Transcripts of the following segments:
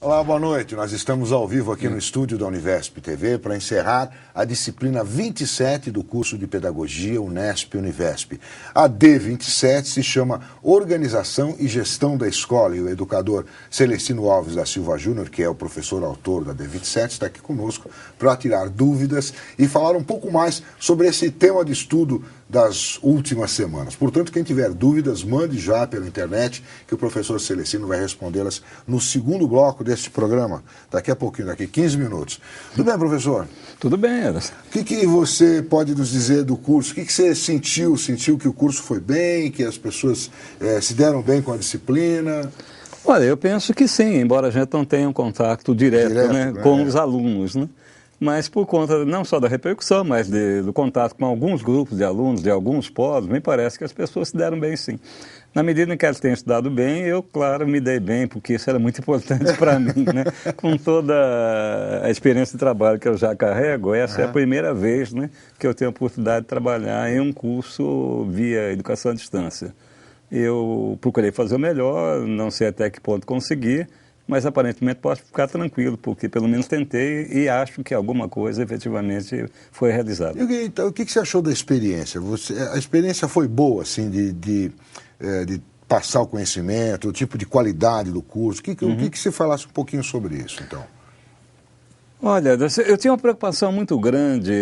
Olá, boa noite. Nós estamos ao vivo aqui no estúdio da Univesp TV para encerrar a disciplina 27 do curso de Pedagogia Unesp-Univesp. A D27 se chama Organização e Gestão da Escola e o educador Celestino Alves da Silva Júnior, que é o professor autor da D27, está aqui conosco para tirar dúvidas e falar um pouco mais sobre esse tema de estudo das últimas semanas. Portanto, quem tiver dúvidas, mande já pela internet, que o professor Celestino vai respondê-las no segundo bloco deste programa, daqui a pouquinho, daqui 15 minutos. Tudo bem, professor? Tudo bem, Eras. O que você pode nos dizer do curso? O que você sentiu? Sentiu que o curso foi bem, que as pessoas se deram bem com a disciplina? Olha, eu penso que sim, embora a gente não tenha um contato direto né, com os alunos, né? Mas por conta não só da repercussão, mas do contato com alguns grupos de alunos, de alguns polos, me parece que as pessoas se deram bem sim. Na medida em que elas tenham estudado bem, eu, claro, me dei bem, porque isso era muito importante para mim, né? Com toda a experiência de trabalho que eu já carrego, essa é a primeira vez, né, que eu tenho a oportunidade de trabalhar em um curso via educação à distância. Eu procurei fazer o melhor, não sei até que ponto consegui, mas aparentemente posso ficar tranquilo, porque pelo menos tentei e acho que alguma coisa efetivamente foi realizada. Então, o que você achou da experiência? A experiência foi boa, assim, de passar o conhecimento, o tipo de qualidade do curso? O que você falasse um pouquinho sobre isso, então? Olha, eu tinha uma preocupação muito grande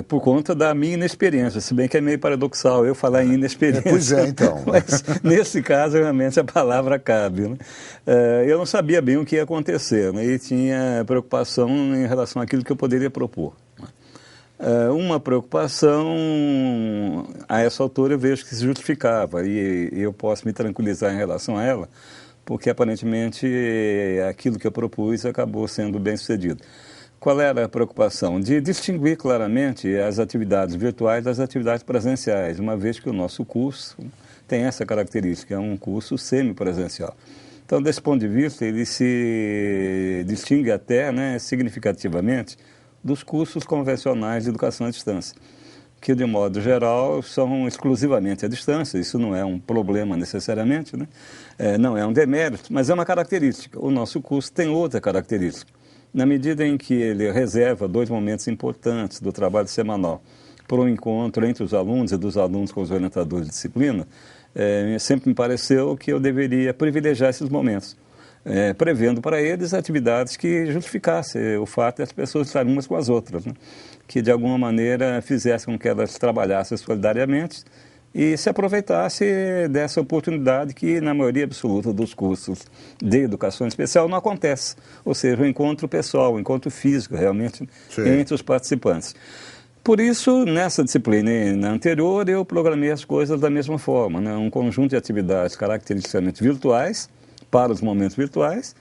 por conta da minha inexperiência, se bem que é meio paradoxal eu falar em inexperiência. Pois é, então. Mas nesse caso, realmente, a palavra cabe. Né? Eu não sabia bem o que ia acontecer, né? E tinha preocupação em relação àquilo que eu poderia propor. Uma preocupação, a essa altura, eu vejo que se justificava, e eu posso me tranquilizar em relação a ela, porque aparentemente aquilo que eu propus acabou sendo bem sucedido. Qual era a preocupação? De distinguir claramente as atividades virtuais das atividades presenciais, uma vez que o nosso curso tem essa característica, é um curso semipresencial. Então, desse ponto de vista, ele se distingue até, né, significativamente dos cursos convencionais de educação à distância, que, de modo geral, são exclusivamente à distância. Isso não é um problema necessariamente, né? Não é um demérito, mas é uma característica. O nosso curso tem outra característica. Na medida em que ele reserva 2 momentos importantes do trabalho semanal para um encontro entre os alunos e dos alunos com os orientadores de disciplina, sempre me pareceu que eu deveria privilegiar esses momentos, prevendo para eles atividades que justificassem o fato de as pessoas estarem umas com as outras, né? Que de alguma maneira fizessem com que elas trabalhassem solidariamente e se aproveitasse dessa oportunidade que na maioria absoluta dos cursos de educação especial não acontece, ou seja, o encontro pessoal, o encontro físico realmente entre os participantes. Por isso, nessa disciplina anterior, eu programei as coisas da mesma forma, né? Um conjunto de atividades caracteristicamente virtuais, para os momentos virtuais,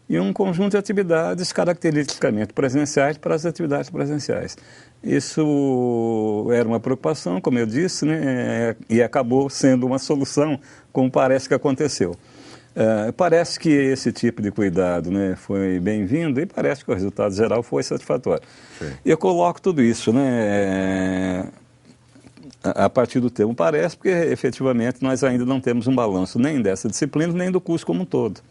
e um conjunto de atividades caracteristicamente presenciais para as atividades presenciais. Isso era uma preocupação, como eu disse, né, e acabou sendo uma solução, como parece que aconteceu. Parece que esse tipo de cuidado, né, foi bem-vindo e parece que o resultado geral foi satisfatório. Sim. Eu coloco tudo isso, né, a partir do termo parece, porque efetivamente nós ainda não temos um balanço nem dessa disciplina, nem do curso como um todo.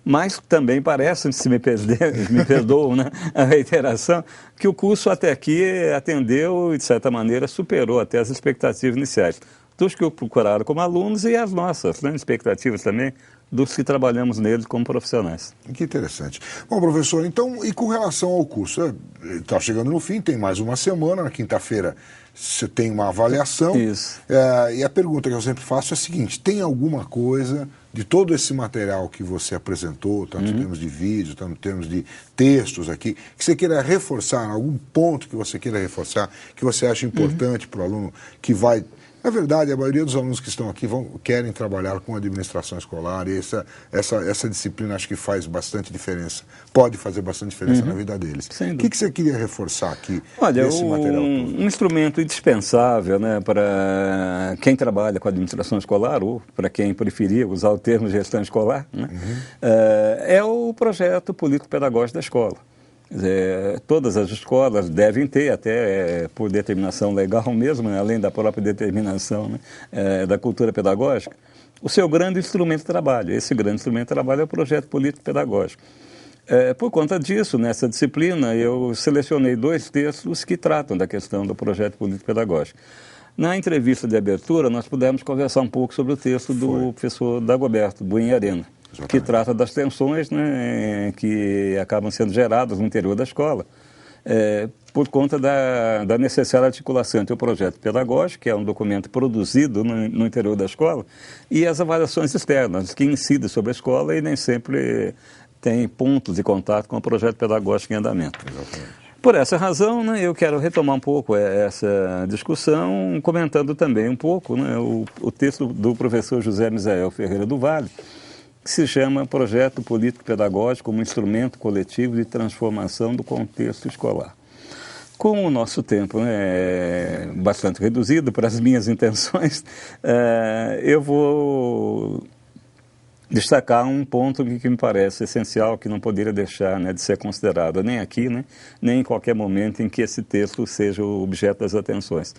Mas também parece, se me perdoam, né, a reiteração, que o curso até aqui atendeu e, de certa maneira, superou até as expectativas iniciais dos que o procuraram como alunos e as nossas, né, expectativas também dos que trabalhamos nele como profissionais. Que interessante. Bom, professor, então, e com relação ao curso? Está chegando no fim, tem mais uma semana, na quinta-feira você tem uma avaliação. Isso. E a pergunta que eu sempre faço é a seguinte: tem alguma coisa de todo esse material que você apresentou, tanto em termos de vídeo, tanto em termos de textos aqui, que você queira reforçar, algum ponto que você queira reforçar, que você acha importante para o aluno que vai... Na verdade, a maioria dos alunos que estão aqui querem trabalhar com administração escolar e essa disciplina acho que faz bastante diferença, pode fazer bastante diferença na vida deles. O que você queria reforçar aqui nesse material todo? Um instrumento indispensável, né, para quem trabalha com administração escolar ou para quem preferir usar o termo gestão escolar, né, é o projeto político-pedagógico da escola. Todas as escolas devem ter, até por determinação legal mesmo, né, além da própria determinação, né, da cultura pedagógica, o seu grande instrumento de trabalho. Esse grande instrumento de trabalho é o projeto político-pedagógico. Por conta disso, nessa disciplina, eu selecionei 2 textos que tratam da questão do projeto político-pedagógico. Na entrevista de abertura, nós pudemos conversar um pouco sobre o texto do professor Dagoberto Buenarena, que trata das tensões, né, que acabam sendo geradas no interior da escola, por conta da necessária articulação entre o projeto pedagógico, que é um documento produzido no interior da escola, e as avaliações externas, que incidem sobre a escola e nem sempre tem pontos de contato com o projeto pedagógico em andamento. Exatamente. Por essa razão, né, eu quero retomar um pouco essa discussão, comentando também um pouco, né, o texto do professor José Misael Ferreira do Vale, que se chama Projeto Político-Pedagógico como Instrumento Coletivo de Transformação do Contexto Escolar. Com o nosso tempo, né, bastante reduzido para as minhas intenções, eu vou destacar um ponto que me parece essencial, que não poderia deixar, né, de ser considerado nem aqui, né, nem em qualquer momento em que esse texto seja o objeto das atenções.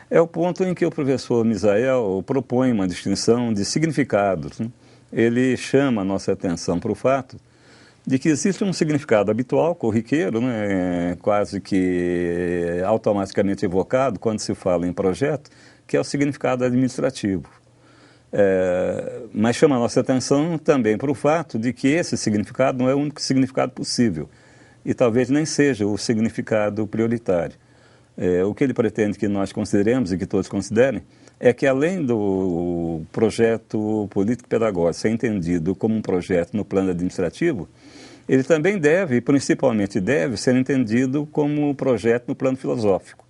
É o ponto em que o professor Misael propõe uma distinção de significados, né? Ele chama a nossa atenção para o fato de que existe um significado habitual, corriqueiro, né, quase que automaticamente evocado quando se fala em projeto, que é o significado administrativo. Mas chama a nossa atenção também para o fato de que esse significado não é o único significado possível e talvez nem seja o significado prioritário. O que ele pretende que nós consideremos e que todos considerem é que, além do projeto político-pedagógico ser entendido como um projeto no plano administrativo, ele também deve, e principalmente deve, ser entendido como um projeto no plano filosófico.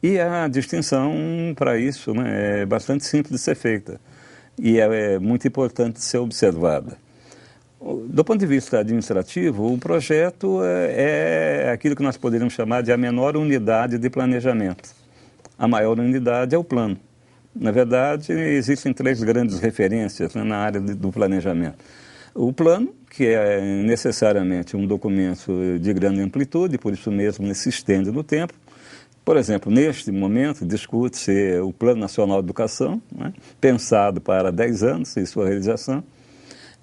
E a distinção para isso, né, é bastante simples de ser feita e é muito importante de ser observada. Do ponto de vista administrativo, o projeto é aquilo que nós poderíamos chamar de a menor unidade de planejamento. A maior unidade é o plano. Na verdade, existem 3 grandes referências, né, na área do planejamento. O plano, que é necessariamente um documento de grande amplitude, por isso mesmo se estende no tempo. Por exemplo, neste momento, discute-se o Plano Nacional de Educação, né, pensado para 10 anos e sua realização.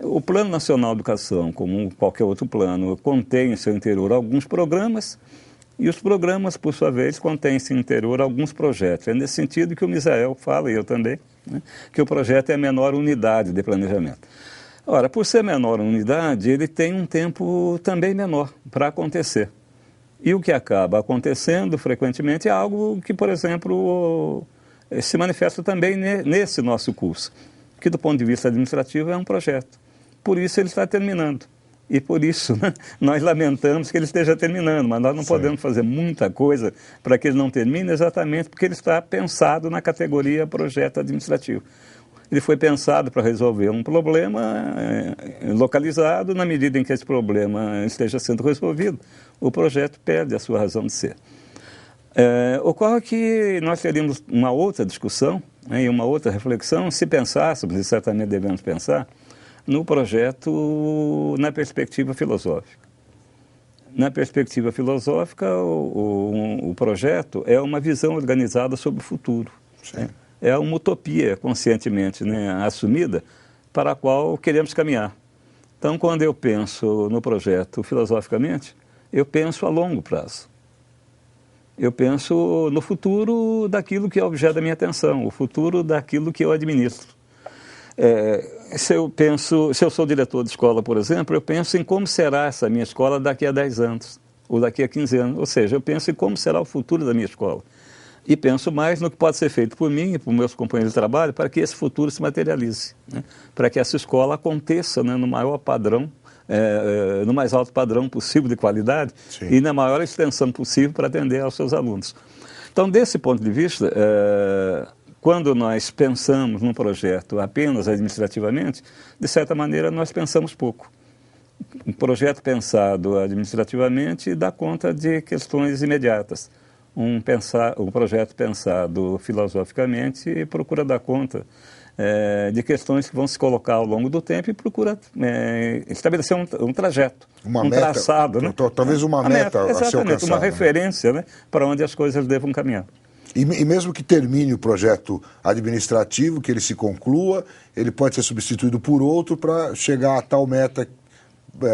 O Plano Nacional de Educação, como qualquer outro plano, contém em seu interior alguns programas, e os programas, por sua vez, contêm em seu interior alguns projetos. É nesse sentido que o Misael fala, e eu também, né, que o projeto é a menor unidade de planejamento. Ora, por ser menor unidade, ele tem um tempo também menor para acontecer. E o que acaba acontecendo frequentemente é algo que, por exemplo, se manifesta também nesse nosso curso, que do ponto de vista administrativo é um projeto. Por isso ele está terminando. E por isso, né, nós lamentamos que ele esteja terminando, mas nós não podemos fazer muita coisa para que ele não termine, exatamente porque ele está pensado na categoria projeto administrativo. Ele foi pensado para resolver um problema localizado. Na medida em que esse problema esteja sendo resolvido, o projeto perde a sua razão de ser. Ocorre que nós teríamos uma outra discussão, né, e uma outra reflexão se pensássemos, e certamente devemos pensar, no projeto na perspectiva filosófica. Na perspectiva filosófica, o projeto é uma visão organizada sobre o futuro. Né? É uma utopia conscientemente, né, assumida, para a qual queremos caminhar. Então, quando eu penso no projeto filosoficamente, eu penso a longo prazo. Eu penso no futuro daquilo que é objeto da minha atenção, o futuro daquilo que eu administro. Se eu sou diretor de escola, por exemplo, eu penso em como será essa minha escola daqui a 10 anos, ou daqui a 15 anos. Ou seja, eu penso em como será o futuro da minha escola. E penso mais no que pode ser feito por mim e por meus companheiros de trabalho para que esse futuro se materialize, né? Para que essa escola aconteça, né, no maior padrão, no mais alto padrão possível de qualidade. Sim. E na maior extensão possível para atender aos seus alunos. Então, desse ponto de vista, quando nós pensamos num projeto apenas administrativamente, de certa maneira nós pensamos pouco. Um projeto pensado administrativamente dá conta de questões imediatas. Um projeto pensado filosoficamente procura dar conta de questões que vão se colocar ao longo do tempo e procura estabelecer um trajeto, meta, traçado. Né? Talvez uma meta a ser alcançada. Uma referência, né, para onde as coisas devam caminhar. E mesmo que termine o projeto administrativo, que ele se conclua, ele pode ser substituído por outro para chegar a tal meta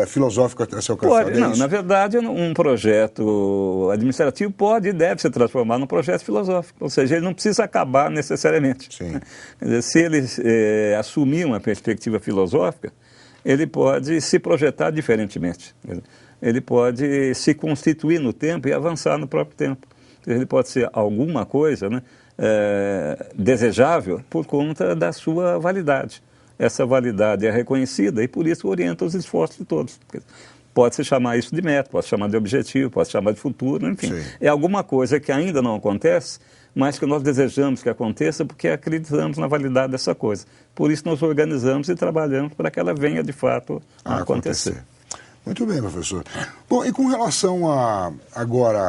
filosófico a ser alcançado. Pode, não, na verdade, um projeto administrativo pode e deve se transformar num projeto filosófico, ou seja, ele não precisa acabar necessariamente. Sim. Quer dizer, se ele assumir uma perspectiva filosófica, ele pode se projetar diferentemente. Ele pode se constituir no tempo e avançar no próprio tempo. Ele pode ser alguma coisa, né, desejável por conta da sua validade. Essa validade é reconhecida e por isso orienta os esforços de todos. Pode-se chamar isso de meta, pode chamar de objetivo, pode chamar de futuro, enfim. Sim. É alguma coisa que ainda não acontece, mas que nós desejamos que aconteça porque acreditamos na validade dessa coisa. Por isso nós organizamos e trabalhamos para que ela venha de fato a acontecer. Muito bem, professor. Bom, e com relação agora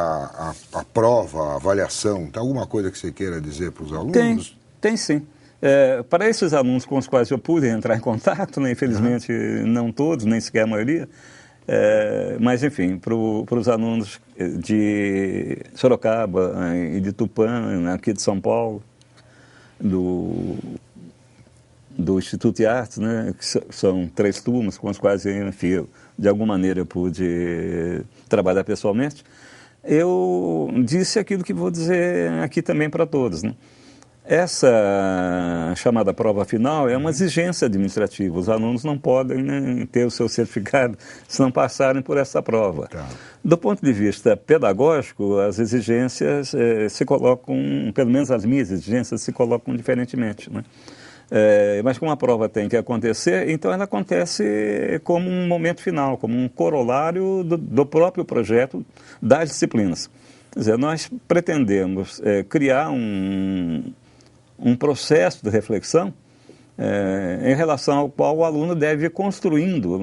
a prova, a avaliação, tem alguma coisa que você queira dizer para os alunos? Tem sim. Para esses alunos com os quais eu pude entrar em contato, né, infelizmente não todos, nem sequer a maioria, mas enfim, para os alunos de Sorocaba e de Tupã, aqui de São Paulo, do Instituto de Artes, né, que são 3 turmas com as quais enfim, eu, de alguma maneira, eu pude trabalhar pessoalmente, eu disse aquilo que vou dizer aqui também para todos, né? Essa chamada prova final é uma exigência administrativa. Os alunos não podem, né, ter o seu certificado se não passarem por essa prova. Tá. Do ponto de vista pedagógico, as exigências se colocam, pelo menos as minhas exigências, se colocam diferentemente, né? Mas como a prova tem que acontecer, então ela acontece como um momento final, como um corolário do próprio projeto das disciplinas. Quer dizer, nós pretendemos criar um processo de reflexão em relação ao qual o aluno deve ir construindo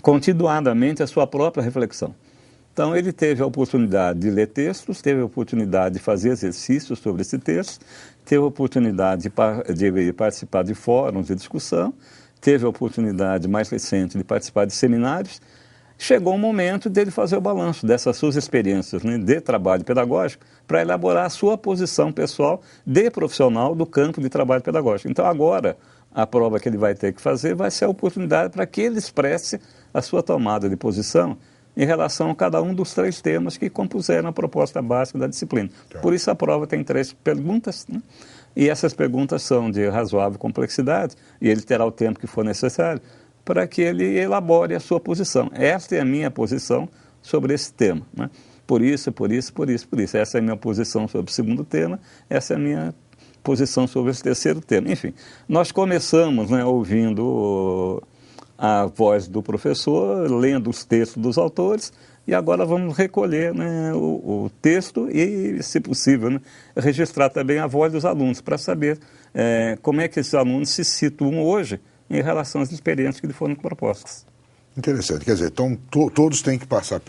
continuadamente a sua própria reflexão. Então, ele teve a oportunidade de ler textos, teve a oportunidade de fazer exercícios sobre esse texto, teve a oportunidade de participar de fóruns de discussão, teve a oportunidade mais recente de participar de seminários. Chegou o momento dele fazer o balanço dessas suas experiências, né, de trabalho pedagógico para elaborar a sua posição pessoal de profissional do campo de trabalho pedagógico. Então, agora, a prova que ele vai ter que fazer vai ser a oportunidade para que ele expresse a sua tomada de posição em relação a cada um dos 3 temas que compuseram a proposta básica da disciplina. Tá. Por isso, a prova tem 3 perguntas, né, e essas perguntas são de razoável complexidade, e ele terá o tempo que for necessário para que ele elabore a sua posição. Esta é a minha posição sobre esse tema, né? Por isso. Essa é a minha posição sobre o segundo tema, essa é a minha posição sobre esse terceiro tema. Enfim, nós começamos, né, ouvindo a voz do professor, lendo os textos dos autores, e agora vamos recolher, né, o texto e, se possível, né, registrar também a voz dos alunos para saber como é que esses alunos se situam hoje em relação às experiências que lhe foram propostas. Interessante. Quer dizer, então todos têm que passar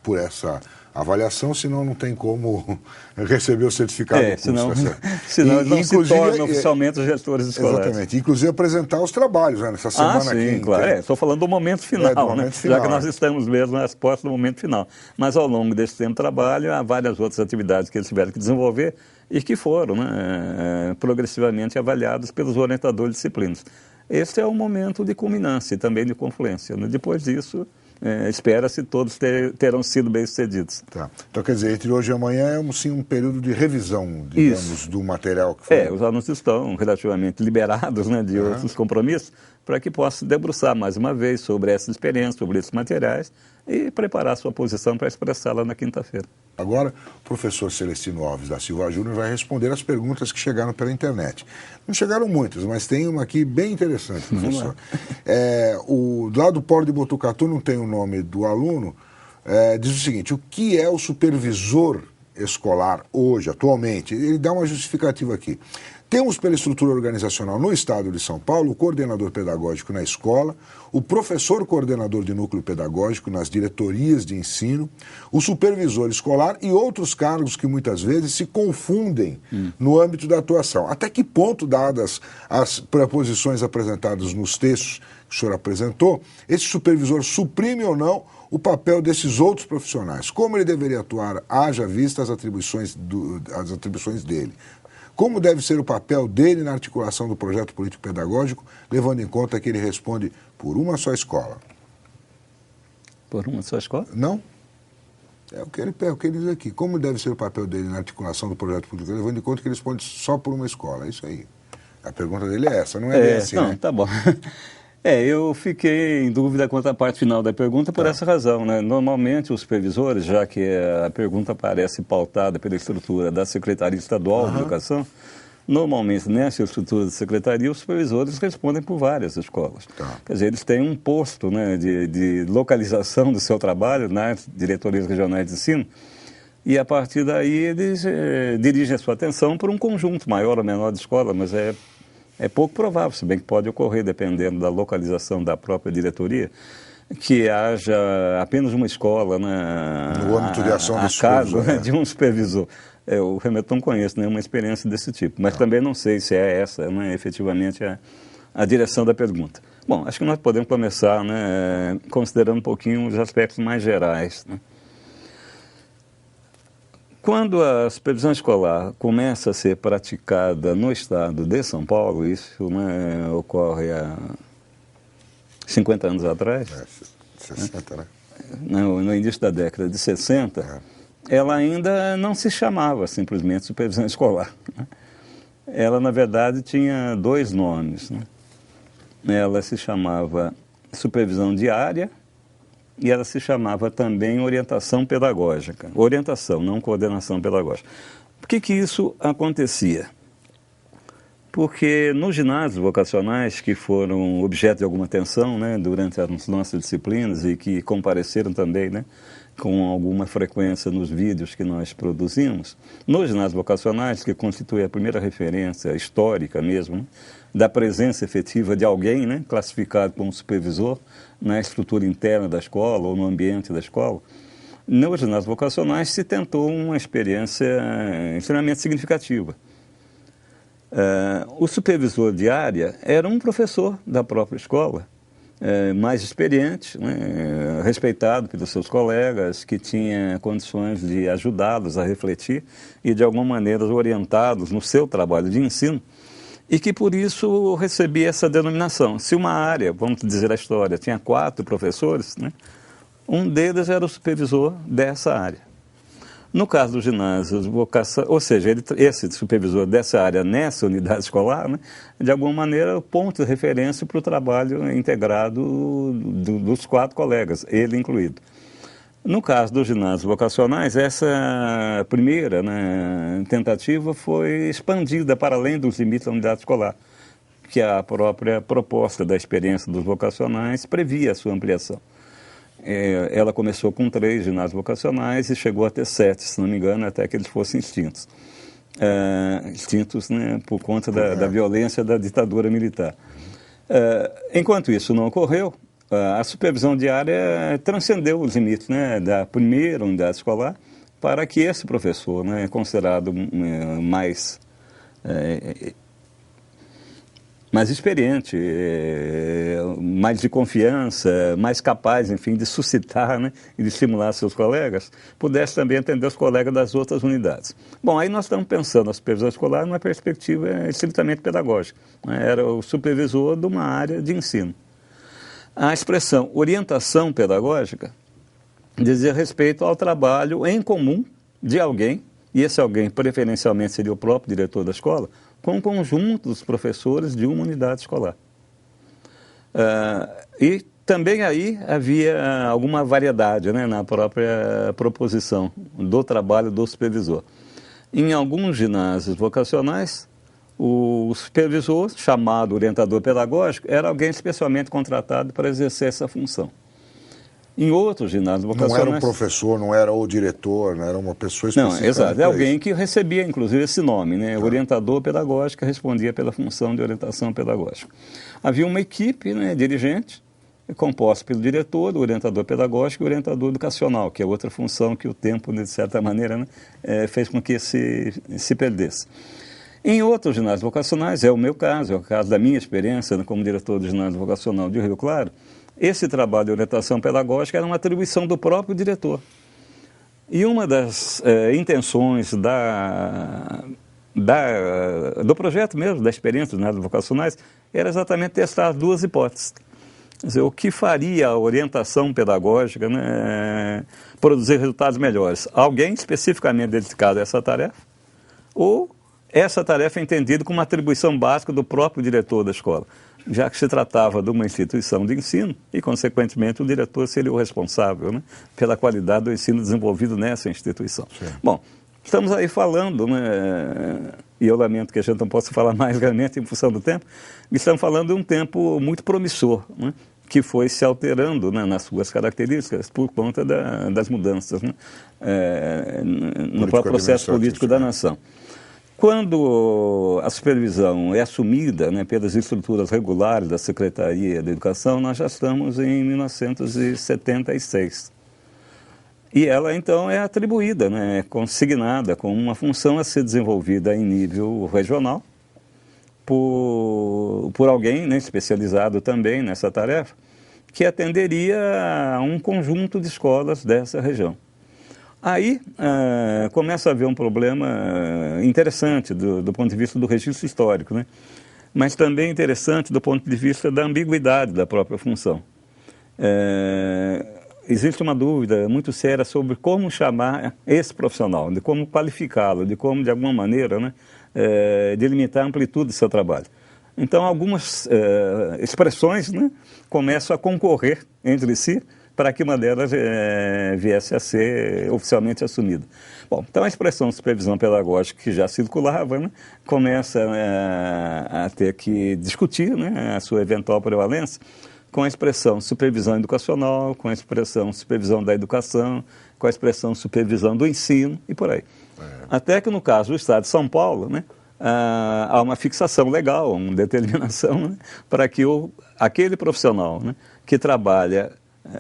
por essa avaliação, senão não tem como receber o certificado do curso. Senão não se tornam oficialmente os gestores escolares. Exatamente. Inclusive apresentar os trabalhos, né, nessa semana sim, aqui. Claro. Estou falando do momento final, do momento final, já que nós estamos mesmo nas portas do momento final. Mas ao longo desse tempo de trabalho, há várias outras atividades que eles tiveram que desenvolver e que foram, né, progressivamente avaliadas pelos orientadores de disciplinas. Este é um momento de culminância e também de confluência, né? Depois disso, espera-se todos terão sido bem-sucedidos. Tá. Então, quer dizer, entre hoje e amanhã é sim, um período de revisão, digamos, do material que foi. Os alunos estão relativamente liberados, né, de outros compromissos, para que possam se debruçar mais uma vez sobre essa experiência, sobre esses materiais e preparar a sua posição para expressá-la na quinta-feira. Agora, o professor Celestino Alves da Silva Júnior vai responder as perguntas que chegaram pela internet. Não chegaram muitas, mas tem uma aqui bem interessante, professor. Lá do Polo de Botucatu, não tem o nome do aluno, diz o seguinte: o que é o supervisor escolar hoje, atualmente? Ele dá uma justificativa aqui. Temos pela estrutura organizacional no estado de São Paulo o coordenador pedagógico na escola, o professor coordenador de núcleo pedagógico nas diretorias de ensino, o supervisor escolar e outros cargos que muitas vezes se confundem no âmbito da atuação. Até que ponto, dadas as proposições apresentadas nos textos que o senhor apresentou, esse supervisor suprime ou não o papel desses outros profissionais? Como ele deveria atuar, haja vista as atribuições dele? Como deve ser o papel dele na articulação do projeto político-pedagógico, levando em conta que ele responde por uma só escola? Por uma só escola? Não. É o que ele diz aqui. Como deve ser o papel dele na articulação do projeto político, levando em conta que ele responde só por uma escola? É isso aí. A pergunta dele é essa, não é bem assim, não, né? Tá bom. Eu fiquei em dúvida quanto à parte final da pergunta por essa razão, né? Normalmente os supervisores, já que a pergunta parece pautada pela estrutura da Secretaria Estadual de Educação, normalmente nessa estrutura da Secretaria os supervisores respondem por várias escolas. Quer dizer, eles têm um posto, né, de localização do seu trabalho nas diretorias regionais de ensino e a partir daí eles dirigem a sua atenção para um conjunto maior ou menor de escola, mas é pouco provável, se bem que pode ocorrer, dependendo da localização da própria diretoria, que haja apenas uma escola, né, no âmbito de ação a cargo de um supervisor. Eu realmente não conheço nenhuma experiência desse tipo, mas também não sei se é essa, né, efetivamente, a direção da pergunta. Bom, acho que nós podemos começar, né, considerando um pouquinho os aspectos mais gerais, né? Quando a supervisão escolar começa a ser praticada no estado de São Paulo, isso, né, ocorre há 50 anos atrás, 60, né? No início da década de 60, ela ainda não se chamava simplesmente supervisão escolar, né? Ela, na verdade, tinha dois nomes, né? Ela se chamava supervisão diária e ela se chamava também orientação pedagógica. Orientação, não coordenação pedagógica. Por que isso acontecia? Porque nos ginásios vocacionais, que foram objeto de alguma atenção, né, durante as nossas disciplinas e que compareceram também, né, com alguma frequência nos vídeos que nós produzimos, nos ginásios vocacionais, que constitui a primeira referência histórica mesmo, né, da presença efetiva de alguém, né, classificado como supervisor na estrutura interna da escola ou no ambiente da escola, nos ginásios vocacionais se tentou uma experiência extremamente significativa. O supervisor de área era um professor da própria escola, mais experiente, né, respeitado pelos seus colegas, que tinha condições de ajudá-los a refletir e, de alguma maneira, orientá-los no seu trabalho de ensino, e que, por isso, recebia essa denominação. Se uma área, vamos dizer a história, tinha 4 professores, né, um deles era o supervisor dessa área. No caso dos ginásios, ou seja, esse supervisor dessa área nessa unidade escolar, né, de alguma maneira, é o ponto de referência para o trabalho integrado dos 4 colegas, ele incluído. No caso dos ginásios vocacionais, essa primeira, né, tentativa foi expandida para além dos limites da unidade escolar, que a própria proposta da experiência dos vocacionais previa a sua ampliação. Ela começou com 3 ginásios vocacionais e chegou a ter 7, se não me engano, até que eles fossem extintos. Extintos, né, por conta da violência da ditadura militar. Enquanto isso não ocorreu, a supervisão diária transcendeu os limites, né, da primeira unidade escolar para que esse professor, né, considerado mais experiente, mais de confiança, mais capaz, enfim, de suscitar, né, e de estimular seus colegas, pudesse também atender os colegas das outras unidades. Bom, aí nós estamos pensando a supervisão escolar numa perspectiva estritamente pedagógica, né? Era o supervisor de uma área de ensino. A expressão orientação pedagógica dizia respeito ao trabalho em comum de alguém, e esse alguém preferencialmente seria o próprio diretor da escola, com o conjunto dos professores de uma unidade escolar. E também aí havia alguma variedade, né, na própria proposição do trabalho do supervisor. Em alguns ginásios vocacionais, o supervisor, chamado orientador pedagógico, era alguém especialmente contratado para exercer essa função. Em outros ginásios vocacionais... Não era um professor, não era o diretor, não era uma pessoa específica. Não, exato. É alguém que recebia, inclusive, esse nome, né? Orientador pedagógico, respondia pela função de orientação pedagógica. Havia uma equipe, né, dirigente, composta pelo diretor, o orientador pedagógico e o orientador educacional, que é outra função que o tempo, de certa maneira, né, fez com que se perdesse. Em outros ginásios vocacionais, é o meu caso, é o caso da minha experiência, né, como diretor do ginásio vocacional de Rio Claro, esse trabalho de orientação pedagógica era uma atribuição do próprio diretor. E uma das intenções do projeto mesmo, da experiência dos vocacionais, era exatamente testar as duas hipóteses. Quer dizer, o que faria a orientação pedagógica, né, produzir resultados melhores? Alguém especificamente dedicado a essa tarefa? Ou essa tarefa é entendida como uma atribuição básica do próprio diretor da escola, já que se tratava de uma instituição de ensino e, consequentemente, o diretor seria o responsável, né, pela qualidade do ensino desenvolvido nessa instituição. Sim. Bom, estamos aí falando, né, e eu lamento que a gente não possa falar mais realmente em função do tempo, estamos falando de um tempo muito promissor, né, que foi se alterando, né, nas suas características por conta das mudanças, né, no próprio processo político da nação. Quando a supervisão é assumida, né, pelas estruturas regulares da Secretaria da Educação, nós já estamos em 1976. E ela, então, é atribuída, né, é consignada como uma função a ser desenvolvida em nível regional por alguém, né, especializado também nessa tarefa, que atenderia a um conjunto de escolas dessa região. Aí começa a haver um problema interessante do ponto de vista do registro histórico, né? Mas também interessante do ponto de vista da ambiguidade da própria função. Existe uma dúvida muito séria sobre como chamar esse profissional, de como qualificá-lo, de como, de alguma maneira, né, delimitar a amplitude do seu trabalho. Então, algumas expressões, né, começam a concorrer entre si para que uma delas viesse a ser oficialmente assumida. Bom, então a expressão supervisão pedagógica, que já circulava, né, começa a ter que discutir, né, a sua eventual prevalência com a expressão supervisão educacional, com a expressão supervisão da educação, com a expressão supervisão do ensino e por aí. Até que no caso do Estado de São Paulo, né, há uma fixação legal, uma determinação, né, para que aquele profissional, né, que trabalha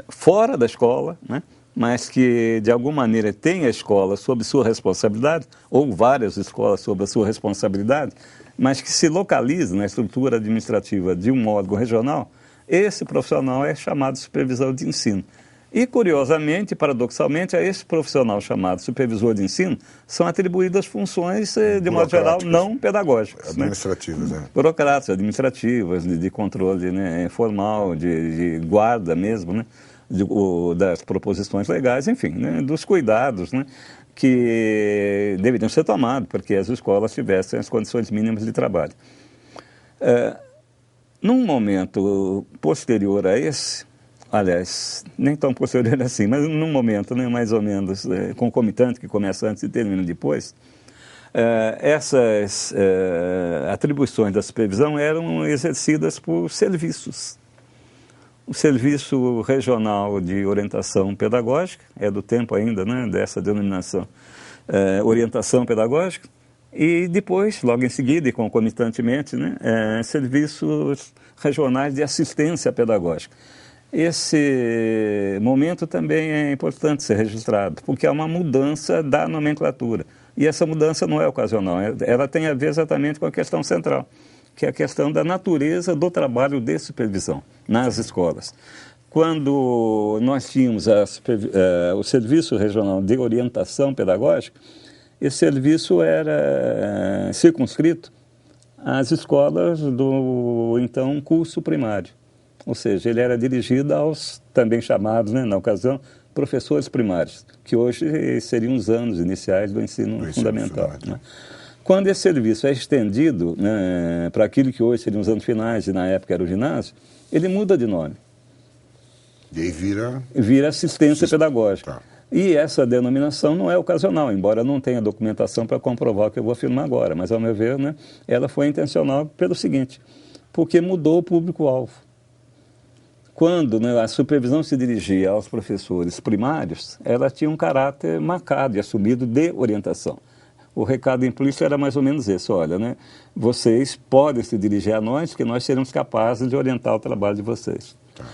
fora da escola, né, mas que de alguma maneira tem a escola sob sua responsabilidade, ou várias escolas sob a sua responsabilidade, mas que se localiza na estrutura administrativa de um órgão regional, esse profissional é chamado de supervisor de ensino. E, curiosamente, paradoxalmente, a esse profissional chamado supervisor de ensino são atribuídas funções, de modo geral, não pedagógicas. Administrativas, né? Burocráticas, administrativas, de controle, né, formal, de guarda mesmo, né, das proposições legais, enfim, né, dos cuidados, né, que deveriam ser tomados para que as escolas tivessem as condições mínimas de trabalho. Num momento posterior a esse, aliás, nem tão posterior assim, mas num momento, né, mais ou menos concomitante, que começa antes e termina depois, essas atribuições da supervisão eram exercidas por serviços. O Serviço Regional de Orientação Pedagógica, é do tempo ainda, né, dessa denominação, orientação pedagógica, e depois, logo em seguida e concomitantemente, né, serviços regionais de assistência pedagógica. Esse momento também é importante ser registrado, porque é uma mudança da nomenclatura. E essa mudança não é ocasional, ela tem a ver exatamente com a questão central, que é a questão da natureza do trabalho de supervisão nas escolas. Quando nós tínhamos o Serviço Regional de Orientação Pedagógica, esse serviço era circunscrito às escolas do, então, curso primário. Ou seja, ele era dirigido aos também chamados, né, na ocasião, professores primários, que hoje seriam os anos iniciais do ensino fundamental. Né? Quando esse serviço é estendido, né, para aquilo que hoje seriam os anos finais e na época era o ginásio, ele muda de nome. E aí vira assistência pedagógica. Tá. E essa denominação não é ocasional, embora não tenha documentação para comprovar o que eu vou afirmar agora, mas, ao meu ver, né, ela foi intencional pelo seguinte, porque mudou o público-alvo. Quando, né, a supervisão se dirigia aos professores primários, ela tinha um caráter marcado e assumido de orientação. O recado implícito era mais ou menos esse, olha, né, vocês podem se dirigir a nós, que nós seremos capazes de orientar o trabalho de vocês. Tá.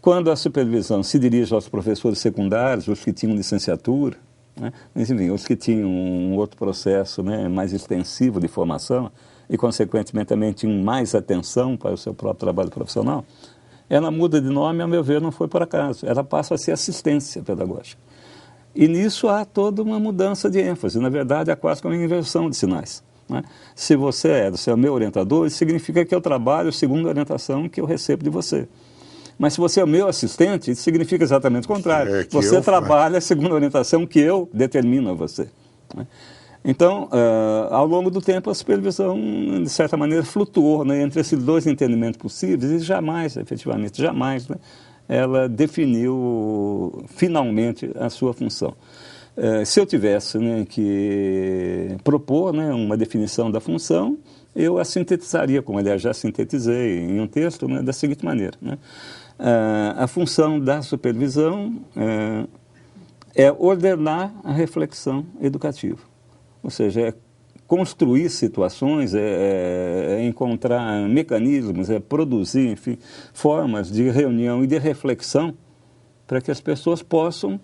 Quando a supervisão se dirige aos professores secundários, os que tinham licenciatura, né, mas, enfim, os que tinham um outro processo, né, mais extensivo de formação e, consequentemente, também tinham mais atenção para o seu próprio trabalho profissional, ela muda de nome, a meu ver, não foi por acaso. Ela passa a ser assistência pedagógica. E nisso há toda uma mudança de ênfase. Na verdade, há quase uma inversão de sinais. né? Se você é o meu orientador, isso significa que eu trabalho segundo a orientação que eu recebo de você. Mas se você é o meu assistente, isso significa exatamente o contrário. Você trabalha segundo a orientação que eu determino a você, né? Então, ao longo do tempo, a supervisão, de certa maneira, flutuou, né, entre esses dois entendimentos possíveis e jamais, efetivamente, jamais, né, ela definiu finalmente a sua função. Se eu tivesse, né, que propor, né, uma definição da função, eu a sintetizaria, como aliás já sintetizei em um texto, né, da seguinte maneira, né? A função da supervisão é ordenar a reflexão educativa. Ou seja, é construir situações, é encontrar mecanismos, é produzir, enfim, formas de reunião e de reflexão para que as pessoas possam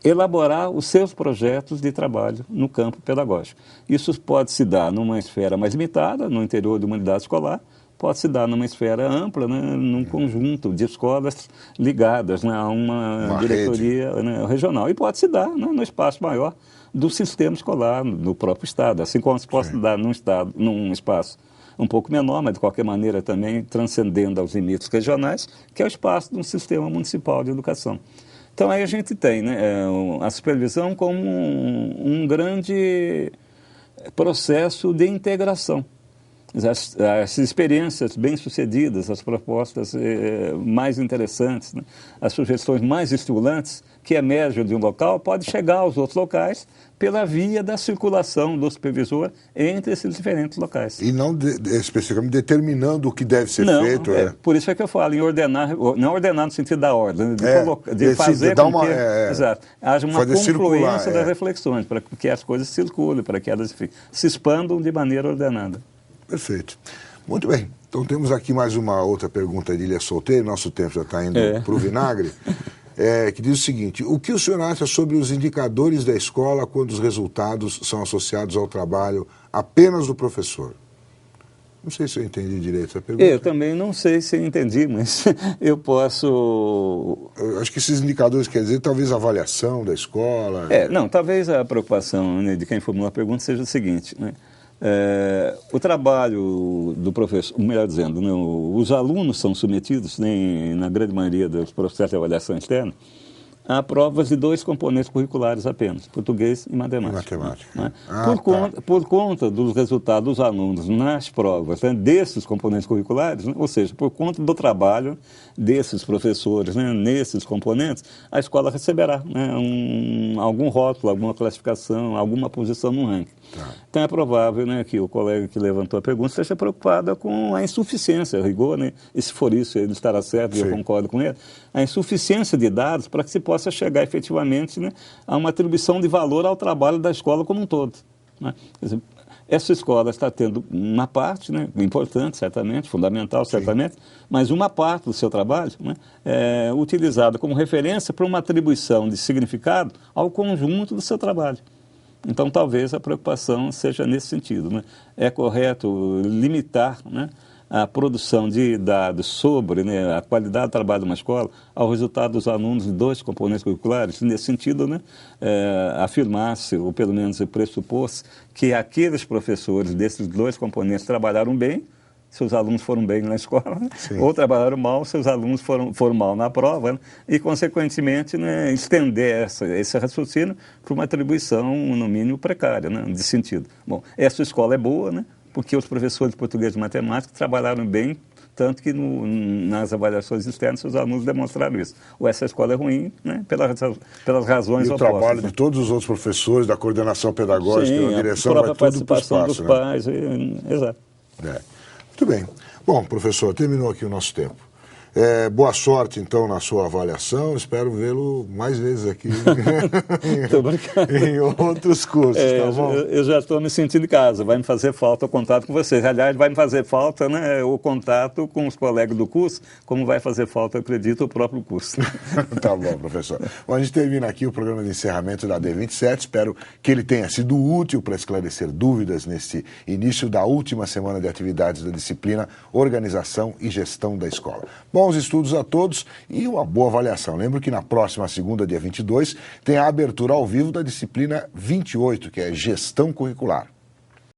elaborar os seus projetos de trabalho no campo pedagógico. Isso pode se dar numa esfera mais limitada, no interior de uma unidade escolar, pode se dar numa esfera ampla, né, num conjunto de escolas ligadas, né, a uma diretoria, né, regional. E pode se dar, né, no espaço maior do sistema escolar, do próprio Estado. Assim como se pode dar num espaço um pouco menor, mas de qualquer maneira também transcendendo aos limites regionais, que é o espaço de um sistema municipal de educação. Então aí a gente tem, né, a supervisão como um grande processo de integração. As experiências bem-sucedidas, as propostas mais interessantes, né, as sugestões mais estimulantes que emergem de um local, pode chegar aos outros locais pela via da circulação do supervisor entre esses diferentes locais. E não especificamente determinando o que deve ser feito. Por isso é que eu falo em ordenar, não ordenar no sentido da ordem, de fazer com que haja uma confluência das reflexões, para que as coisas circulem, para que elas se expandam de maneira ordenada. Perfeito. Muito bem. Então temos aqui mais uma outra pergunta de Ilha Solteiro, nosso tempo já está indo para o vinagre, que diz o seguinte: o que o senhor acha sobre os indicadores da escola quando os resultados são associados ao trabalho apenas do professor? Não sei se eu entendi direito essa pergunta. Eu também não sei se eu entendi, mas eu posso... Eu acho que esses indicadores quer dizer talvez a avaliação da escola. Não, talvez a preocupação, né, de quem formulou a pergunta seja o seguinte, né? O trabalho do professor, melhor dizendo, né, os alunos são submetidos, né, na grande maioria dos processos de avaliação externa, a provas de 2 componentes curriculares apenas, português e matemática. Né? Por conta dos resultados dos alunos nas provas, né, desses componentes curriculares, né, ou seja, por conta do trabalho desses professores, né, nesses componentes, a escola receberá, né, algum rótulo, alguma classificação, alguma posição no ranking. Então é provável, né, que o colega que levantou a pergunta esteja preocupado com a insuficiência, a rigor, né, e se for isso ele estará certo, e eu concordo com ele, a insuficiência de dados para que se possa chegar efetivamente, né, a uma atribuição de valor ao trabalho da escola como um todo, né? Quer dizer, essa escola está tendo uma parte, né, importante, certamente, fundamental, certamente, mas uma parte do seu trabalho, né, é utilizada como referência para uma atribuição de significado ao conjunto do seu trabalho. Então, talvez a preocupação seja nesse sentido, né? É correto limitar, né, a produção de dados sobre, né, a qualidade do trabalho de uma escola ao resultado dos alunos de 2 componentes curriculares. Nesse sentido, né, afirmar-se, ou pelo menos pressupor-se, que aqueles professores desses 2 componentes trabalharam bem, seus alunos foram bem na escola, né? Ou trabalharam mal, seus alunos foram mal na prova, né? E, consequentemente, né, estender esse raciocínio para uma atribuição, no mínimo, precária, né, de sentido. Bom, essa escola é boa, né, porque os professores de português e matemática trabalharam bem, tanto que nas avaliações externas os alunos demonstraram isso. Ou essa escola é ruim, né, pelas razões opostas. E o trabalho de todos os outros professores, da coordenação pedagógica, da direção, vai tudo para o espaço. Dos pais, exato. Muito bem. Bom, professor, terminou aqui o nosso tempo. Boa sorte, então, na sua avaliação. Espero vê-lo mais vezes aqui em outros cursos, tá bom? Eu já estou me sentindo em casa. Vai me fazer falta o contato com vocês. Aliás, vai me fazer falta, né, o contato com os colegas do curso, como vai fazer falta, eu acredito, o próprio curso. Tá bom, professor. Bom, a gente termina aqui o programa de encerramento da D27. Espero que ele tenha sido útil para esclarecer dúvidas nesse início da última semana de atividades da disciplina Organização e Gestão da Escola. Bons estudos a todos e uma boa avaliação. Lembro que na próxima segunda, dia 22, tem a abertura ao vivo da disciplina 28, que é Gestão Curricular.